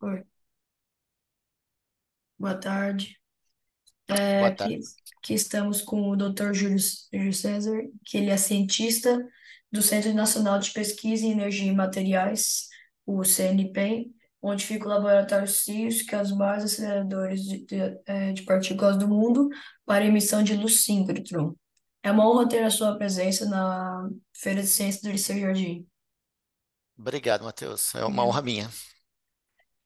Oi, boa tarde. Boa Aqui, tarde. aqui estamos com o Dr. Júlio César, que ele é cientista do Centro Nacional de Pesquisa em Energia e Materiais, o CNPEM, onde fica o Laboratório CIRS, que é os maiores aceleradores de partículas do mundo para emissão de luz síncrotron. É uma honra ter a sua presença na Feira de Ciências do Liceu Jardim. Obrigado, Matheus. É uma honra minha.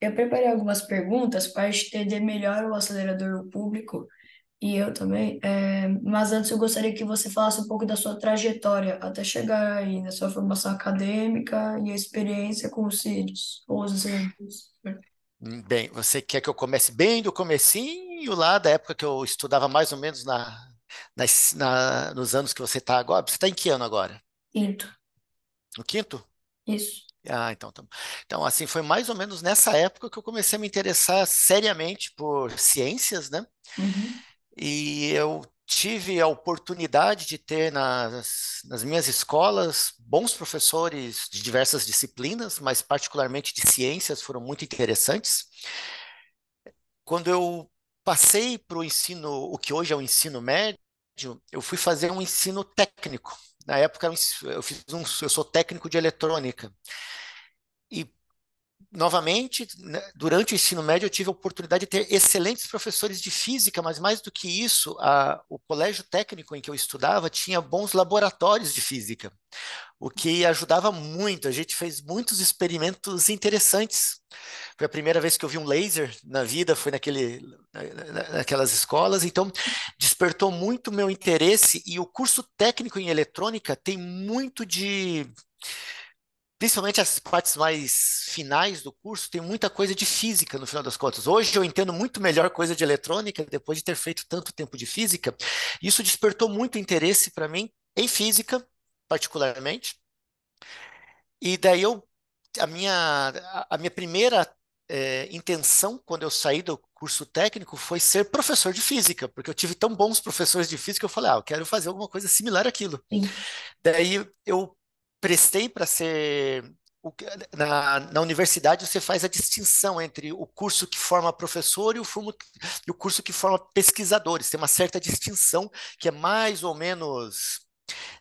Eu preparei algumas perguntas para entender melhor o acelerador público e eu também. Mas antes eu gostaria que você falasse um pouco da sua trajetória até chegar aí na sua formação acadêmica e a experiência com os cílios, ou os aceleradores. Bem, você quer que eu comece bem do comecinho, lá da época que eu estudava mais ou menos nos anos que você está agora? Você está em que ano agora? Quinto, No quinto? isso. Ah, então, então, assim, foi mais ou menos nessa época que eu comecei a me interessar seriamente por ciências, né? Uhum, E eu tive a oportunidade de ter nas minhas escolas bons professores de diversas disciplinas, mas particularmente de ciências, foram muito interessantes. Quando eu passei para o ensino, o que hoje é o ensino médio, eu fui fazer um ensino técnico. Na época, eu sou técnico de eletrônica. E novamente, né, durante o ensino médio, eu tive a oportunidade de ter excelentes professores de física, mas mais do que isso, o colégio técnico em que eu estudava tinha bons laboratórios de física, o que ajudava muito. A gente fez muitos experimentos interessantes. Foi a primeira vez que eu vi um laser na vida, foi naquelas escolas, então despertou muito meu interesse e o curso técnico em eletrônica tem muito de principalmente as partes mais finais do curso, tem muita coisa de física no final das contas. Hoje eu entendo muito melhor coisa de eletrônica depois de ter feito tanto tempo de física. Isso despertou muito interesse para mim em física, particularmente. E daí a minha primeira intenção quando eu saí do curso técnico foi ser professor de física, porque eu tive tão bons professores de física, eu falei, eu quero fazer alguma coisa similar àquilo. sim. Daí eu prestei para ser. Na universidade você faz a distinção entre o curso que forma professor e o curso que forma pesquisadores. Tem uma certa distinção que é mais ou menos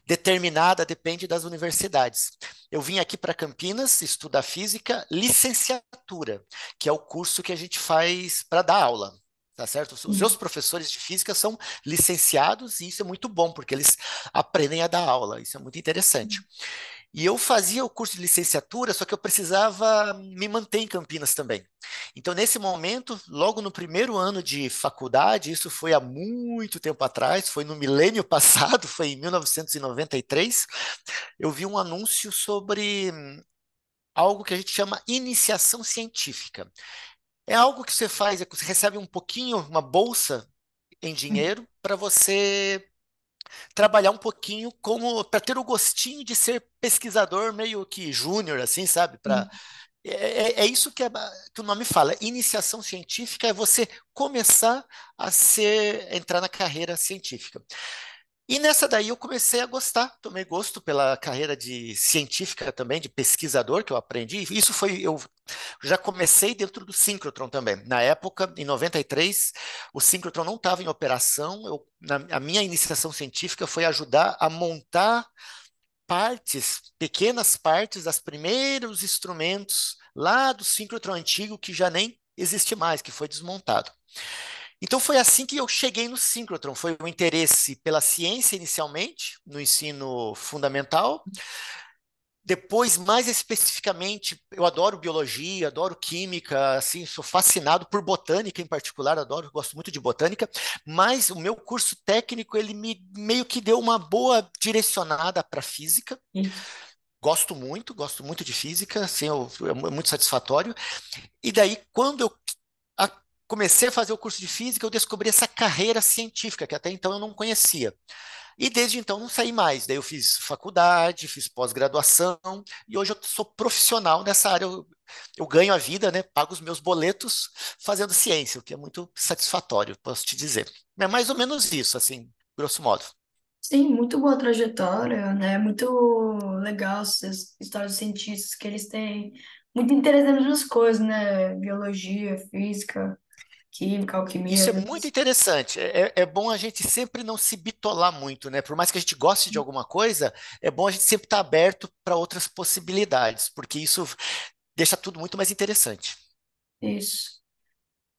determinada, depende das universidades. Eu vim aqui para Campinas estudar física, licenciatura, que é o curso que a gente faz para dar aula. Tá certo? Os seus Sim. professores de física são licenciados e isso é muito bom, porque eles aprendem a dar aula. Isso é muito interessante. E eu fazia o curso de licenciatura, só que eu precisava me manter em Campinas também. Então, nesse momento, logo no primeiro ano de faculdade, isso foi há muito tempo atrás, foi no milênio passado, foi em 1993, eu vi um anúncio sobre algo que a gente chama iniciação científica. É algo que você faz, é que você recebe um pouquinho, uma bolsa em dinheiro para você trabalhar um pouquinho como para ter o gostinho de ser pesquisador meio que júnior, assim, sabe? Sim. É isso que o nome fala. Iniciação científica é você começar entrar na carreira científica. E nessa daí eu comecei a gostar, tomei gosto pela carreira de científica também, de pesquisador que eu aprendi. Eu já comecei dentro do síncrotron também. Na época, em 93, o síncrotron não estava em operação. A minha iniciação científica foi ajudar a montar pequenas partes das primeiros instrumentos lá do síncrotron antigo que já nem existe mais, que foi desmontado. Então foi assim que eu cheguei no síncrotron. Foi o interesse pela ciência inicialmente, no ensino fundamental. Depois, mais especificamente, eu adoro biologia, adoro química, assim, sou fascinado por botânica em particular, adoro, gosto muito de botânica, mas o meu curso técnico, ele me meio que deu uma boa direcionada para física. Isso. Gosto muito de física, assim, é muito satisfatório. E daí, quando eu a- comecei a fazer o curso de física, eu descobri essa carreira científica, que até então eu não conhecia. E desde então não saí mais. Daí eu fiz faculdade, fiz pós-graduação, e hoje eu sou profissional nessa área. Eu ganho a vida, né? Pago os meus boletos fazendo ciência, o que é muito satisfatório, posso te dizer. É mais ou menos isso, assim, grosso modo. Sim, muito boa trajetória, né? Muito legal essas histórias dos cientistas que eles têm muito interesse nas mesmas coisas, né? Biologia, física, química, alquimia, Isso às é muito vezes. interessante. É bom a gente sempre não se bitolar muito, né? Por mais que a gente goste de alguma coisa, é bom a gente sempre estar aberto para outras possibilidades, porque isso deixa tudo muito mais interessante. Isso.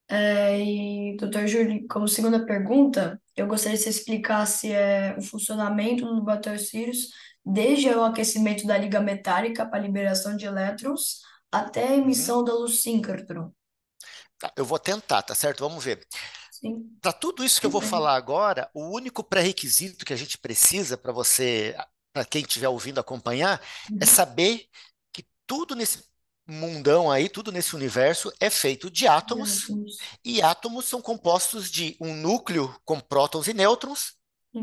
E, doutor Júlio, como segunda pergunta, eu gostaria que você explicasse o funcionamento do laboratório Sirius, desde o aquecimento da liga metálica para a liberação de elétrons até a Uhum. emissão da luz síncrotron. Tá, eu vou tentar, tá certo? Vamos ver. Sim, Para tudo isso que eu tudo vou bem. falar agora, o único pré-requisito que a gente precisa para você, para quem estiver ouvindo acompanhar, é Uhum. saber que tudo nesse mundão aí, tudo nesse universo é feito de De átomos, átomos. e átomos são compostos de um núcleo com prótons e nêutrons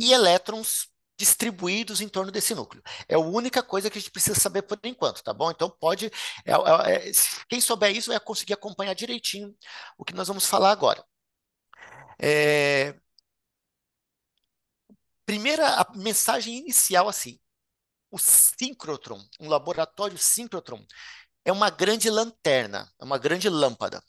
e Sim, elétrons distribuídos em torno desse núcleo. É a única coisa que a gente precisa saber por enquanto, tá bom? Então pode, quem souber isso vai conseguir acompanhar direitinho o que nós vamos falar agora. É, primeira a mensagem inicial assim, o síncrotron, um laboratório síncrotron é uma grande lanterna, é uma grande lâmpada.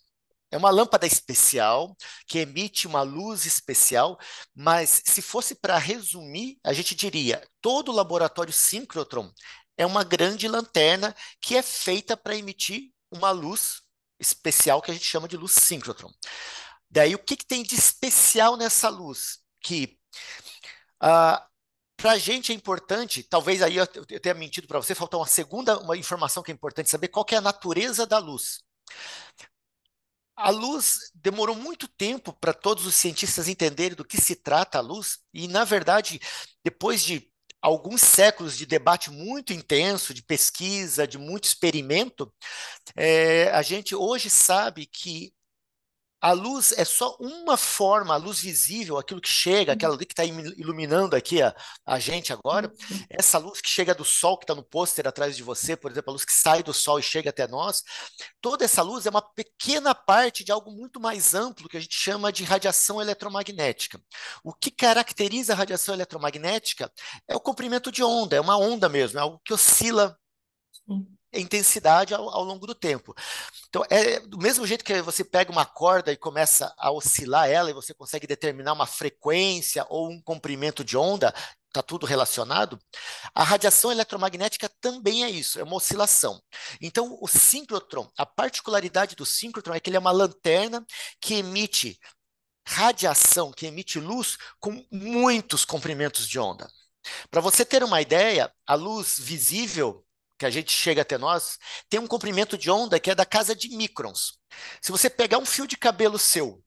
É uma lâmpada especial que emite uma luz especial, mas se fosse para resumir, a gente diria: todo laboratório síncrotron é uma grande lanterna que é feita para emitir uma luz especial que a gente chama de luz síncrotron. Daí, o que tem de especial nessa luz? Que para a gente é importante, talvez aí eu tenha mentido para você, faltou uma informação que é importante saber, qual que é a natureza da luz. A luz demorou muito tempo para todos os cientistas entenderem do que se trata a luz, e, na verdade, depois de alguns séculos de debate muito intenso, de pesquisa, de muito experimento, a gente hoje sabe que a luz é só uma forma, a luz visível, aquilo que chega, aquela luz que está iluminando aqui a gente agora, sim, essa luz que chega do sol, que está no pôster atrás de você, por exemplo, a luz que sai do sol e chega até nós, toda essa luz é uma pequena parte de algo muito mais amplo que a gente chama de radiação eletromagnética. O que caracteriza a radiação eletromagnética é o comprimento de onda, é uma onda mesmo, é algo que oscila sim, em intensidade ao longo do tempo. Então, é do mesmo jeito que você pega uma corda e começa a oscilar ela e você consegue determinar uma frequência ou um comprimento de onda, está tudo relacionado. A radiação eletromagnética também é isso, é uma oscilação. Então, o síncrotron, a particularidade do síncrotron é que ele é uma lanterna que emite radiação, que emite luz com muitos comprimentos de onda. Para você ter uma ideia, a luz visível que a gente chega até nós tem um comprimento de onda que é da casa de microns. Se você pegar um fio de cabelo seu,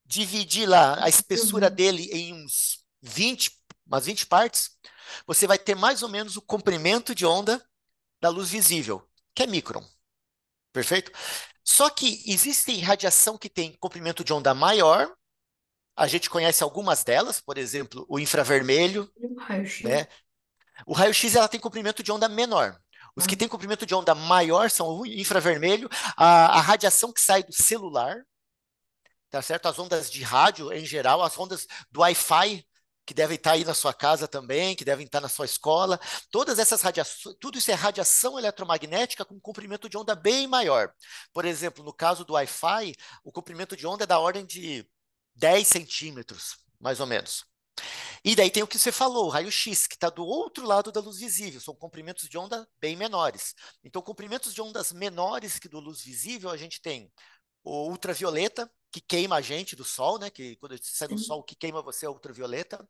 dividir lá a espessura uhum, dele em umas 20 partes, você vai ter mais ou menos o comprimento de onda da luz visível, que é micron, perfeito? Só que existe radiação que tem comprimento de onda maior, a gente conhece algumas delas, por exemplo, o infravermelho, e o raio-x. né? O raio-x ela tem comprimento de onda menor. Os que Ah, têm comprimento de onda maior são o infravermelho, a radiação que sai do celular, tá certo? As ondas de rádio em geral, as ondas do Wi-Fi que devem estar aí na sua casa também, que devem estar na sua escola. Todas essas radiações, tudo isso é radiação eletromagnética com comprimento de onda bem maior. Por exemplo, no caso do Wi-Fi, o comprimento de onda é da ordem de 10 centímetros, mais ou menos. E daí tem o que você falou, o raio-x, que está do outro lado da luz visível, são comprimentos de onda bem menores. Então, comprimentos de ondas menores que do luz visível, a gente tem o ultravioleta, que queima a gente do sol, né? Que quando você sai do sim, sol, o que queima você é ultravioleta.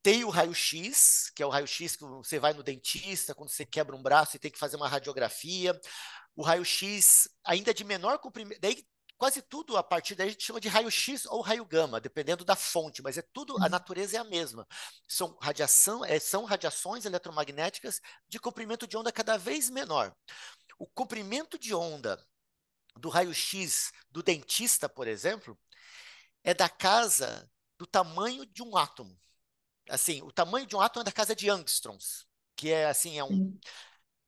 Tem o raio-x, que é o raio-x que você vai no dentista quando você quebra um braço e tem que fazer uma radiografia. O raio-x ainda é de menor comprimento. Daí quase tudo a partir daí a gente chama de raio-x ou raio gama, dependendo da fonte, mas é tudo, a natureza é a mesma. São radiações eletromagnéticas de comprimento de onda cada vez menor. O comprimento de onda do raio-x do dentista, por exemplo, é da casa do tamanho de um átomo. Assim, o tamanho de um átomo é da casa de angstroms, que é assim, sim,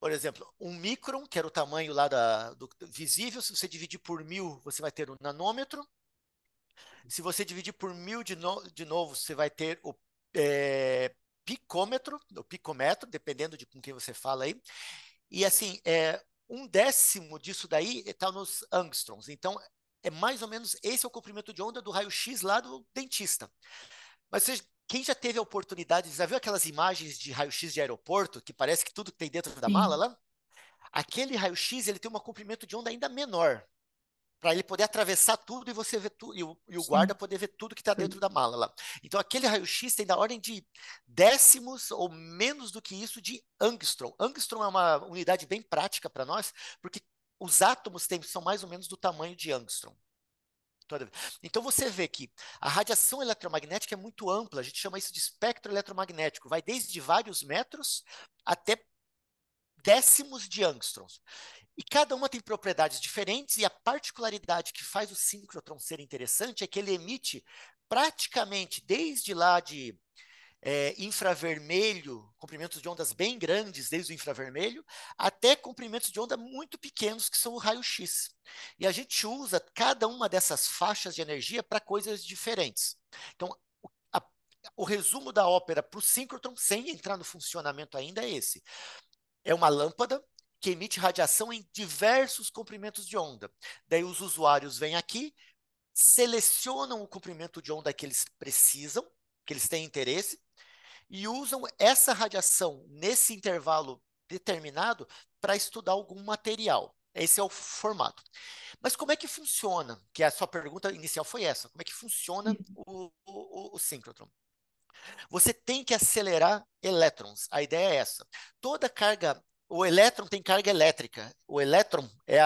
por exemplo, um micron, que era o tamanho lá do visível, se você dividir por 1000, você vai ter o nanômetro. Se você dividir por 1000 de novo, você vai ter o picômetro, o picômetro, dependendo de com quem você fala aí. E assim, um décimo disso daí está nos angstroms. Então, é mais ou menos esse é o comprimento de onda do raio-x lá do dentista. Mas quem já teve a oportunidade, já viu aquelas imagens de raio-x de aeroporto, que parece que tudo que tem dentro da mala Sim, lá? Aquele raio-x ele tem um comprimento de onda ainda menor, para ele poder atravessar tudo e você ver tudo, e o guarda sim. poder ver tudo que está Foi. dentro da mala lá. Então, aquele raio-x tem da ordem de décimos ou menos do que isso de angstrom. Angstrom é uma unidade bem prática para nós, porque os átomos são mais ou menos do tamanho de angstrom. Então você vê que a radiação eletromagnética é muito ampla, a gente chama isso de espectro eletromagnético, vai desde vários metros até décimos de angstroms. E cada uma tem propriedades diferentes, e a particularidade que faz o síncrotron ser interessante é que ele emite praticamente desde lá de infravermelho, comprimentos de ondas bem grandes, desde o infravermelho, até comprimentos de onda muito pequenos, que são o raio-x. E a gente usa cada uma dessas faixas de energia para coisas diferentes. Então, a, o resumo da ópera para o síncrotron, sem entrar no funcionamento ainda, é esse. É uma lâmpada que emite radiação em diversos comprimentos de onda. Daí os usuários vêm aqui, selecionam o comprimento de onda que eles precisam, que eles têm interesse, e usam essa radiação nesse intervalo determinado para estudar algum material. Esse é o formato. Mas como é que funciona? Que a sua pergunta inicial foi essa. Como é que funciona o síncrotron? Você tem que acelerar elétrons. A ideia é essa. Toda carga, o elétron tem carga elétrica. O elétron é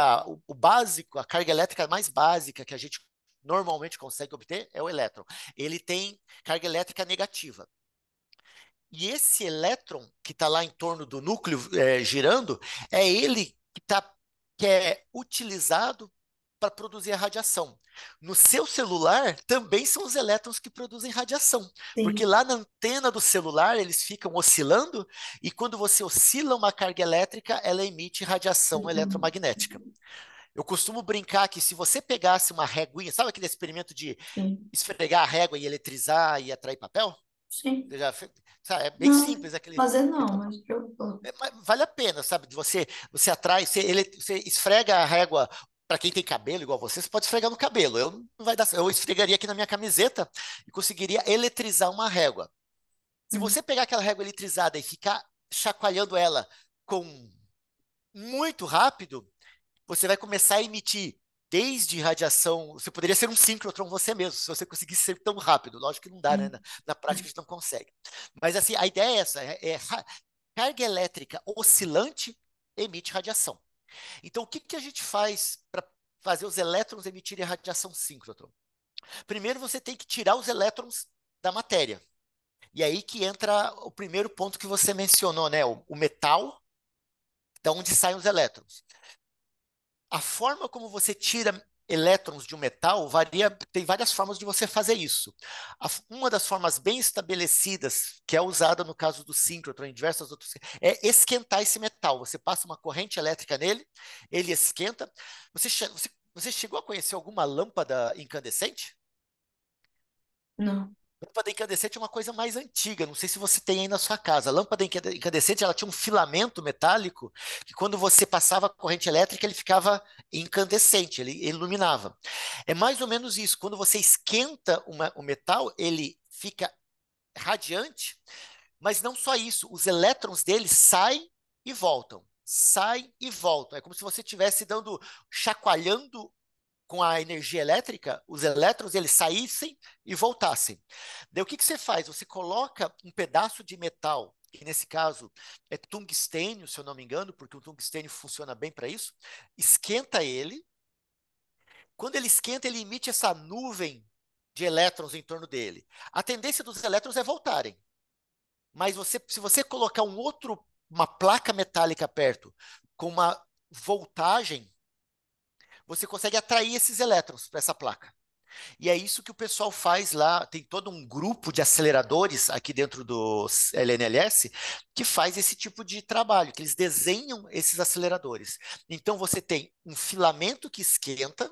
o básico, a carga elétrica mais básica que a gente normalmente consegue obter é o elétron. Ele tem carga elétrica negativa. E esse elétron que está lá em torno do núcleo girando, é ele que é utilizado para produzir a radiação. No seu celular, também são os elétrons que produzem radiação, porque Sim. lá na antena do celular eles ficam oscilando, e quando você oscila uma carga elétrica, ela emite radiação Uhum. eletromagnética. Eu costumo brincar que se você pegasse uma reguinha, sabe aquele experimento de Sim. esfregar a régua e eletrizar e atrair papel? Sim. Você já sabe, é bem Não, simples aquele. fazer não, Então, mas eu. mas vale a pena, sabe? Você atrai, você esfrega a régua. Para quem tem cabelo igual você pode esfregar no cabelo. Eu não vai dar, eu esfregaria aqui na minha camiseta e conseguiria eletrizar uma régua. Se Hum. você pegar aquela régua eletrizada e ficar chacoalhando ela com muito rápido, você vai começar a emitir desde radiação. Você poderia ser um síncrotron você mesmo, se você conseguisse ser tão rápido. Lógico que não dá, né? Sim. Na prática a gente não consegue. Mas assim, a ideia é essa: carga elétrica oscilante emite radiação. Então, o que, que a gente faz para fazer os elétrons emitirem radiação síncrotron? Primeiro, você tem que tirar os elétrons da matéria. E aí que entra o primeiro ponto que você mencionou, né? O metal, da onde saem os elétrons. A forma como você tira elétrons de um metal varia, tem várias formas de você fazer isso. Uma das formas bem estabelecidas, que é usada no caso do síncrotron, em diversas outras, é esquentar esse metal. Você passa uma corrente elétrica nele, ele esquenta. Você chegou a conhecer alguma lâmpada incandescente? Não. Lâmpada incandescente é uma coisa mais antiga, não sei se você tem aí na sua casa. A lâmpada incandescente, ela tinha um filamento metálico que quando você passava a corrente elétrica, ele ficava incandescente, ele iluminava. É mais ou menos isso. Quando você esquenta o metal, ele fica radiante, mas não só isso, os elétrons dele saem e voltam. Saem e voltam. É como se você estivesse chacoalhando com a energia elétrica, os elétrons eles saíssem e voltassem. Daí o que, que você faz? Você coloca um pedaço de metal, que nesse caso é tungstênio, se eu não me engano, porque o tungstênio funciona bem para isso, esquenta ele. Quando ele esquenta, ele emite essa nuvem de elétrons em torno dele. A tendência dos elétrons é voltarem. Mas se você colocar uma placa metálica perto, com uma voltagem, você consegue atrair esses elétrons para essa placa. E é isso que o pessoal faz lá. Tem todo um grupo de aceleradores aqui dentro do LNLS que faz esse tipo de trabalho, que eles desenham esses aceleradores. Então você tem um filamento que esquenta,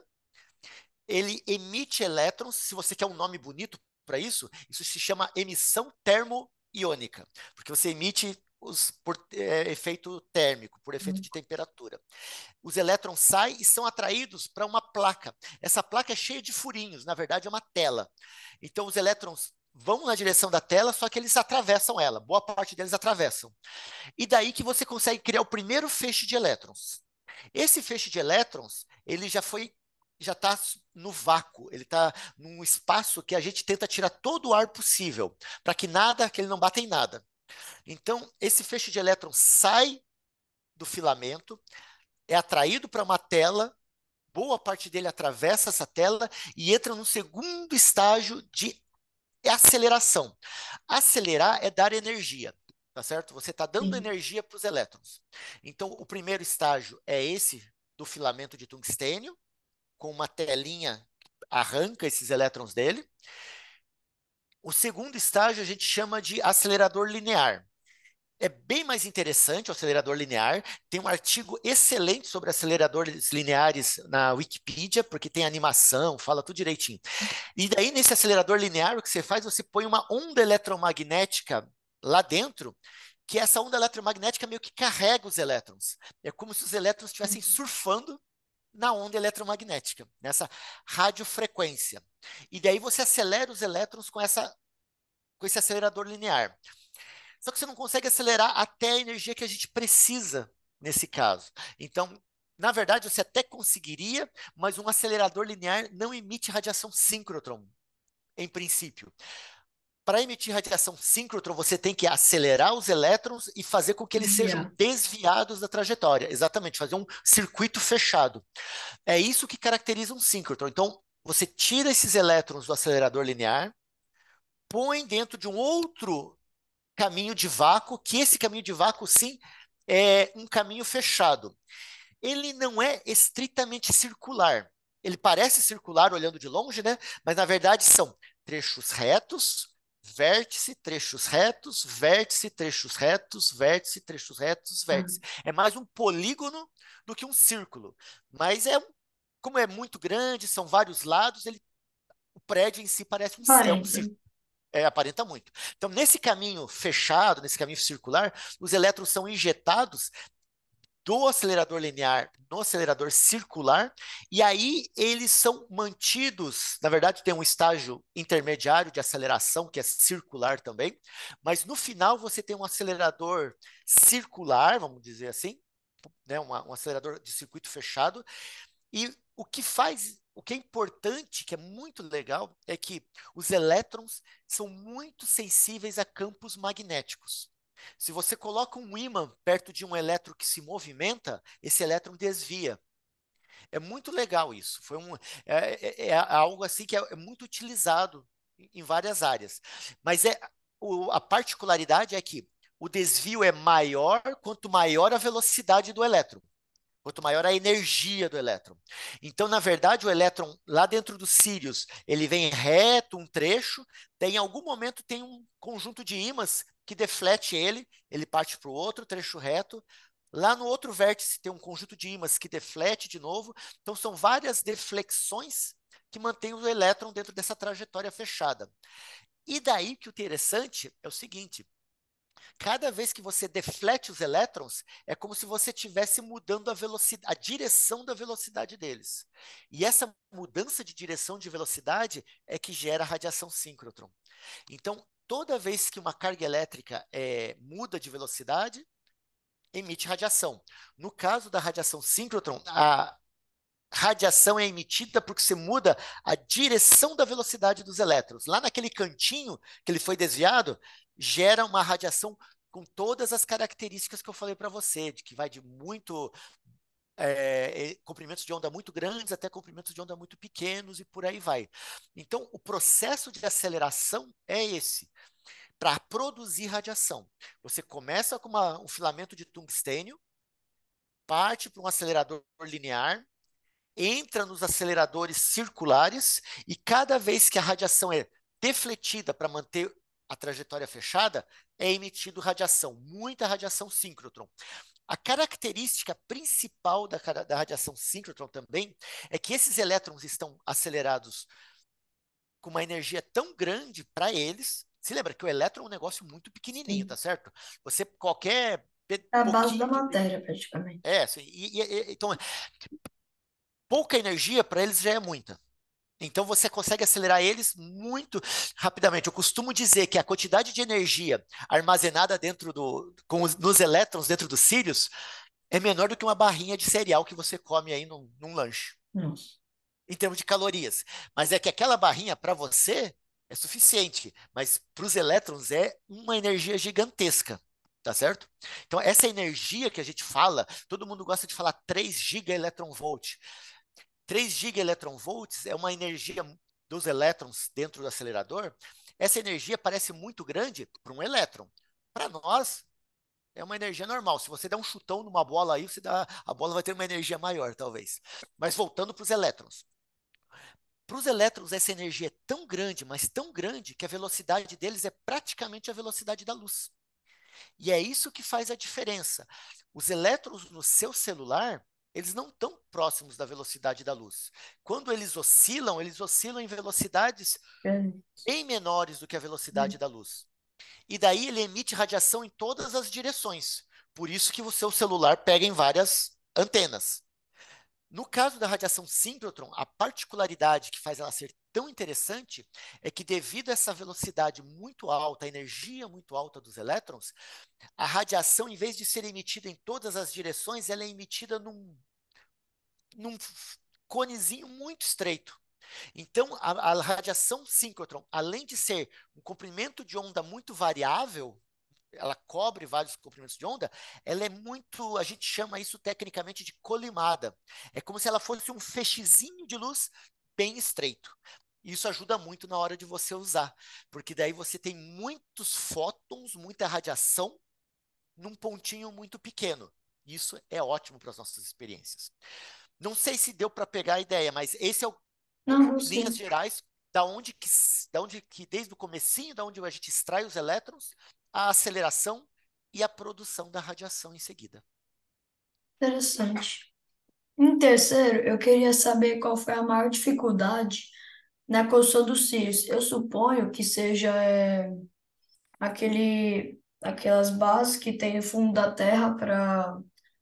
ele emite elétrons. Se você quer um nome bonito para isso, isso se chama emissão termoiônica, porque você emite por efeito térmico, por efeito de temperatura. Os elétrons saem e são atraídos para uma placa. Essa placa é cheia de furinhos, na verdade é uma tela. Então os elétrons vão na direção da tela, só que eles atravessam ela, boa parte deles atravessam. E daí que você consegue criar o primeiro feixe de elétrons. Esse feixe de elétrons, ele já está no vácuo, ele está num espaço que a gente tenta tirar todo o ar possível, para que ele não bata em nada. Então, esse feixe de elétrons sai do filamento, é atraído para uma tela, boa parte dele atravessa essa tela e entra no segundo estágio de aceleração. Acelerar é dar energia, tá certo? Você está dando Sim. energia para os elétrons. Então, o primeiro estágio é esse do filamento de tungstênio, com uma telinha que arranca esses elétrons dele. O segundo estágio a gente chama de acelerador linear. É bem mais interessante o acelerador linear. Tem um artigo excelente sobre aceleradores lineares na Wikipedia, porque tem animação, fala tudo direitinho. E daí, nesse acelerador linear, o que você faz? Você põe uma onda eletromagnética lá dentro, que essa onda eletromagnética meio que carrega os elétrons. É como se os elétrons estivessem surfando na onda eletromagnética, nessa radiofrequência. E daí você acelera os elétrons com esse acelerador linear. Só que você não consegue acelerar até a energia que a gente precisa nesse caso. Então, na verdade, você até conseguiria, mas um acelerador linear não emite radiação síncrotron, em princípio. Para emitir radiação síncrotron, você tem que acelerar os elétrons e fazer com que eles sejam Desviar. desviados da trajetória. Exatamente, fazer um circuito fechado. É isso que caracteriza um síncrotron. Então, você tira esses elétrons do acelerador linear, põe dentro de um outro caminho de vácuo, que esse caminho de vácuo, sim, é um caminho fechado. Ele não é estritamente circular. Ele parece circular olhando de longe, né? Mas na verdade são trechos retos, vértice, trechos retos, vértice, trechos retos, vértice, trechos retos, Ah, vértice. É mais um polígono do que um círculo. Mas como é muito grande, são vários lados, o prédio em si parece um aparenta. círculo. Aparenta muito. Então, nesse caminho fechado, nesse caminho circular, os elétrons são injetados do acelerador linear no acelerador circular, e aí eles são mantidos. Na verdade, tem um estágio intermediário de aceleração, que é circular também, mas no final você tem um acelerador circular, vamos dizer assim, né, um acelerador de circuito fechado, e o que é importante, que é muito legal, é que os elétrons são muito sensíveis a campos magnéticos. Se você coloca um ímã perto de um elétron que se movimenta, esse elétron desvia. É muito legal isso. É algo assim que é muito utilizado em várias áreas. Mas a particularidade é que o desvio é maior quanto maior a velocidade do elétron. Quanto maior a energia do elétron. Então, na verdade, o elétron lá dentro do Sirius, ele vem reto um trecho, daí em algum momento tem um conjunto de ímãs que deflete ele parte para o outro trecho reto. Lá no outro vértice tem um conjunto de ímãs que deflete de novo. Então, são várias deflexões que mantêm o elétron dentro dessa trajetória fechada. E daí que o interessante é o seguinte: cada vez que você deflete os elétrons, é como se você estivesse mudando a velocidade, a direção da velocidade deles. E essa mudança de direção de velocidade é que gera radiação síncrotron. Então, toda vez que uma carga elétrica muda de velocidade, emite radiação. No caso da radiação síncrotron, a radiação é emitida porque você muda a direção da velocidade dos elétrons. Lá naquele cantinho que ele foi desviado, gera uma radiação com todas as características que eu falei para você, de que vai de comprimentos de onda muito grandes até comprimentos de onda muito pequenos e por aí vai. Então, o processo de aceleração é esse, para produzir radiação. Você começa com um filamento de tungstênio, parte para um acelerador linear, entra nos aceleradores circulares e cada vez que a radiação é defletida para manter a trajetória fechada, é emitido radiação, muita radiação síncrotron. A característica principal da radiação síncrotron também é que esses elétrons estão acelerados com uma energia tão grande para eles Se lembra que o elétron é um negócio muito pequenininho, tá Sim. certo? Você, qualquer É a base da pouquinho de matéria, energia. praticamente. É, assim, então, pouca energia para eles já é muita. Então você consegue acelerar eles muito rapidamente. Eu costumo dizer que a quantidade de energia armazenada dentro nos elétrons dentro dos cílios é menor do que uma barrinha de cereal que você come aí num lanche, Nossa. em termos de calorias. Mas é que aquela barrinha para você é suficiente, mas para os elétrons é uma energia gigantesca. Tá certo? Então, essa energia que a gente fala, todo mundo gosta de falar 3 gigaelectronvolt. 3 gigaelectronvolts é uma energia dos elétrons dentro do acelerador. Essa energia parece muito grande para um elétron. Para nós, é uma energia normal. Se você der um chutão numa bola aí, a bola vai ter uma energia maior, talvez. Mas voltando para os elétrons. Para os elétrons, essa energia é tão grande, mas tão grande, que a velocidade deles é praticamente a velocidade da luz. E é isso que faz a diferença. Os elétrons no seu celular, eles não estão próximos da velocidade da luz. Quando eles oscilam em velocidades bem menores do que a velocidade da luz. E daí ele emite radiação em todas as direções. Por isso que o seu celular pega em várias antenas. No caso da radiação síncrotron, a particularidade que faz ela ser tão interessante é que, devido a essa velocidade muito alta, a energia muito alta dos elétrons, a radiação, em vez de ser emitida em todas as direções, ela é emitida num conezinho muito estreito. Então, a radiação síncrotron, além de ser um comprimento de onda muito variável, ela cobre vários comprimentos de onda, ela é muito, a gente chama isso tecnicamente de colimada. É como se ela fosse um feixezinho de luz bem estreito. Isso ajuda muito na hora de você usar, porque daí você tem muitos fótons, muita radiação num pontinho muito pequeno. Isso é ótimo para as nossas experiências. Não sei se deu para pegar a ideia, mas esse é o, Não, não em linhas sei. gerais, da onde que desde o comecinho, da onde a gente extrai os elétrons, a aceleração e a produção da radiação em seguida. Interessante. Em terceiro, eu queria saber qual foi a maior dificuldade na construção dos cílios. Eu suponho que seja aquelas bases que tem no fundo da terra para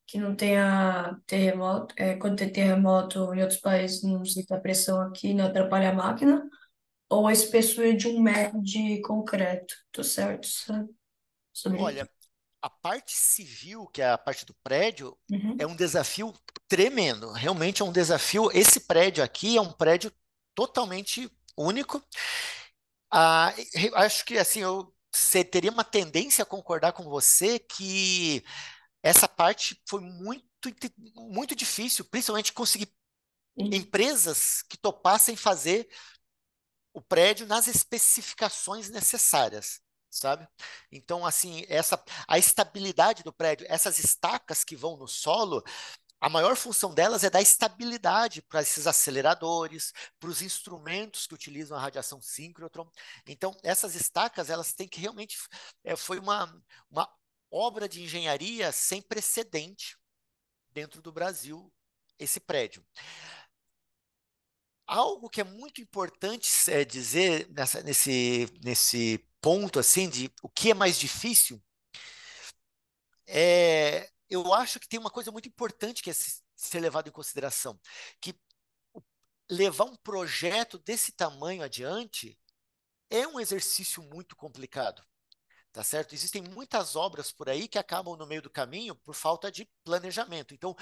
que não tenha terremoto. Quando tem terremoto em outros países, não sinta pressão aqui, não atrapalha a máquina. Ou a espessura de 1 metro de concreto. Tô certo, sabe? Sobre isso. Olha, a parte civil, que é a parte do prédio, é Uhum. um desafio tremendo. Realmente é um desafio. Esse prédio aqui é um prédio totalmente único. Acho que assim, teria uma tendência a concordar com você que essa parte foi muito difícil, principalmente conseguir Sim. empresas que topassem fazer o prédio nas especificações necessárias, sabe? Então, assim, a estabilidade do prédio, essas estacas que vão no solo, a maior função delas é dar estabilidade para esses aceleradores, para os instrumentos que utilizam a radiação síncrotron. Então, essas estacas, elas têm que realmente, foi uma obra de engenharia sem precedente dentro do Brasil, esse prédio. Algo que é muito importante dizer nesse ponto assim de o que é mais difícil eu acho que tem uma coisa muito importante que é ser levado em consideração, que levar um projeto desse tamanho adiante é um exercício muito complicado. Tá certo? Existem muitas obras por aí que acabam no meio do caminho por falta de planejamento. Então,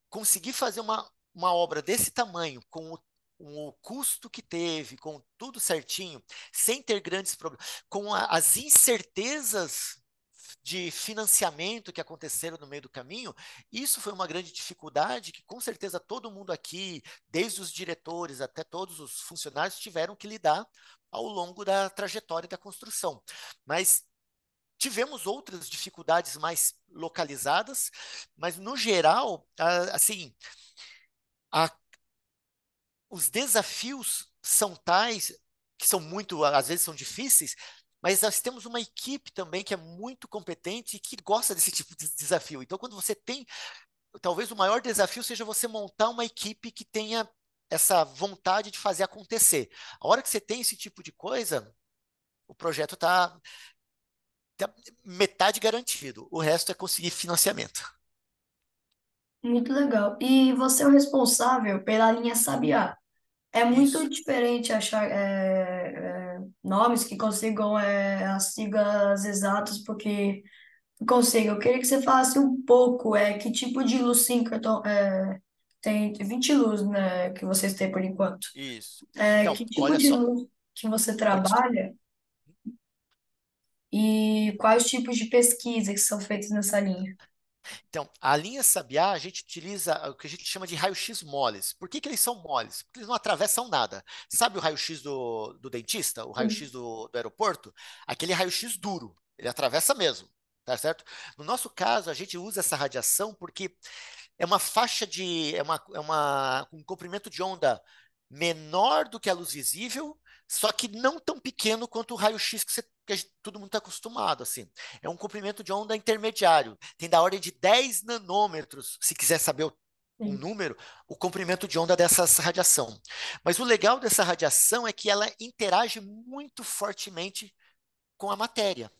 conseguir fazer uma obra desse tamanho, com o custo que teve, com tudo certinho, sem ter grandes problemas, com as incertezas de financiamento que aconteceram no meio do caminho, isso foi uma grande dificuldade que, com certeza, todo mundo aqui, desde os diretores até todos os funcionários, tiveram que lidar ao longo da trajetória da construção. Mas tivemos outras dificuldades mais localizadas, mas no geral, assim, a- os desafios são tais que são muito, às vezes são difíceis, mas nós temos uma equipe também que é muito competente e que gosta desse tipo de desafio. Então, quando você tem, talvez o maior desafio seja você montar uma equipe que tenha essa vontade de fazer acontecer. A hora que você tem esse tipo de coisa, o projeto está metade garantido. O resto é conseguir financiamento. Muito legal. E você é o responsável pela linha Sabiá. É muito Isso, diferente achar nomes que consigam as siglas exatas, porque não consigo. Eu queria que você falasse um pouco, que tipo de luz síncroton, tem 20 luz, né, que vocês têm por enquanto. isso. Que Então, tipo olha de só. luz que você Pode. trabalha e quais tipos de pesquisa que são feitas nessa linha? Então, a linha Sabiá, a gente utiliza o que a gente chama de raio-x moles. Por que que eles são moles? Porque eles não atravessam nada. Sabe o raio-x do dentista, o raio-x do aeroporto? Aquele raio-x duro, ele atravessa mesmo, tá certo? No nosso caso, a gente usa essa radiação porque é uma faixa de, um comprimento de onda menor do que a luz visível, só que não tão pequeno quanto o raio-x todo mundo está acostumado, assim. É um comprimento de onda intermediário, tem da ordem de 10 nanômetros, se quiser saber o Sim. número, o comprimento de onda dessa radiação. Mas o legal dessa radiação é que ela interage muito fortemente com a matéria.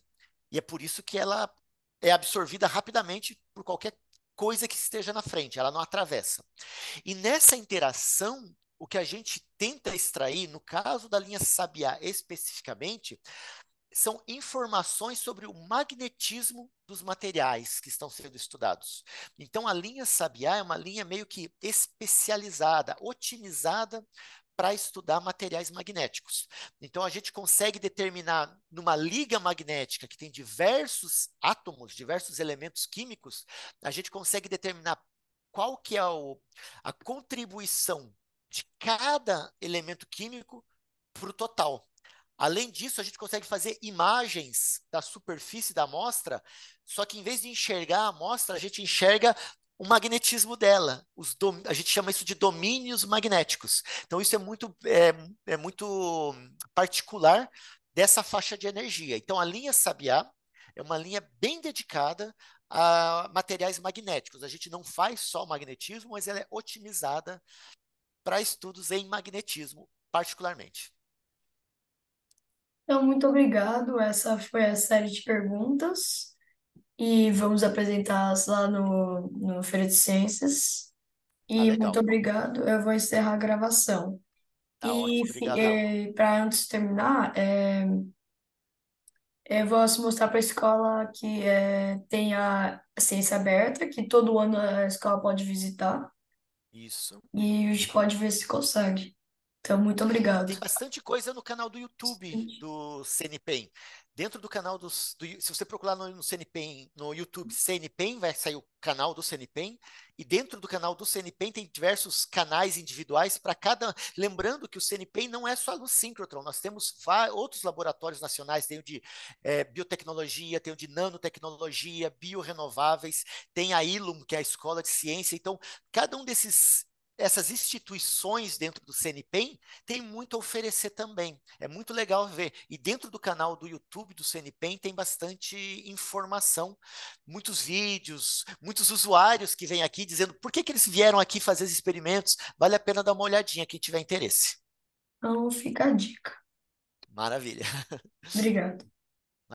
E é por isso que ela é absorvida rapidamente por qualquer coisa que esteja na frente, ela não atravessa. E nessa interação, o que a gente tenta extrair, no caso da linha Sabiá especificamente, são informações sobre o magnetismo dos materiais que estão sendo estudados. Então, a linha Sabiá é uma linha meio que especializada, otimizada para estudar materiais magnéticos. Então, a gente consegue determinar numa liga magnética que tem diversos átomos, diversos elementos químicos, a gente consegue determinar qual que é a contribuição de cada elemento químico para o total. Além disso, a gente consegue fazer imagens da superfície da amostra, só que em vez de enxergar a amostra, a gente enxerga o magnetismo dela. A gente chama isso de domínios magnéticos. Então, isso é muito particular dessa faixa de energia. Então, a linha Sabiá é uma linha bem dedicada a materiais magnéticos. A gente não faz só o magnetismo, mas ela é otimizada para estudos em magnetismo, particularmente. Então, muito obrigado. Essa foi a série de perguntas e vamos apresentá-las lá no Feira de Ciências. Ah, E muito legal. obrigado. Eu vou encerrar a gravação. Tá ótimo, obrigadão. Para antes de terminar, eu vou mostrar para a escola que tem a ciência aberta, que todo ano a escola pode visitar Isso. e a gente pode ver se consegue. Então, muito obrigado. Tem bastante coisa no canal do YouTube do CNPEM. Dentro do canal se você procurar no CNPEM, no YouTube CNPEM, vai sair o canal do CNPEM. E dentro do canal do CNPEM tem diversos canais individuais para cada. Lembrando que o CNPEM não é só a luz síncrotron, nós temos outros laboratórios nacionais, tem o de biotecnologia, tem o de nanotecnologia, biorrenováveis, tem a ILUM, que é a Escola de Ciência. Então, cada um essas instituições dentro do CNPEM tem muito a oferecer também. É muito legal ver. E dentro do canal do YouTube do CNPEM tem bastante informação, muitos vídeos, muitos usuários que vêm aqui dizendo por que que eles vieram aqui fazer os experimentos. Vale a pena dar uma olhadinha quem tiver interesse. Então, fica a dica. Maravilha. Obrigado.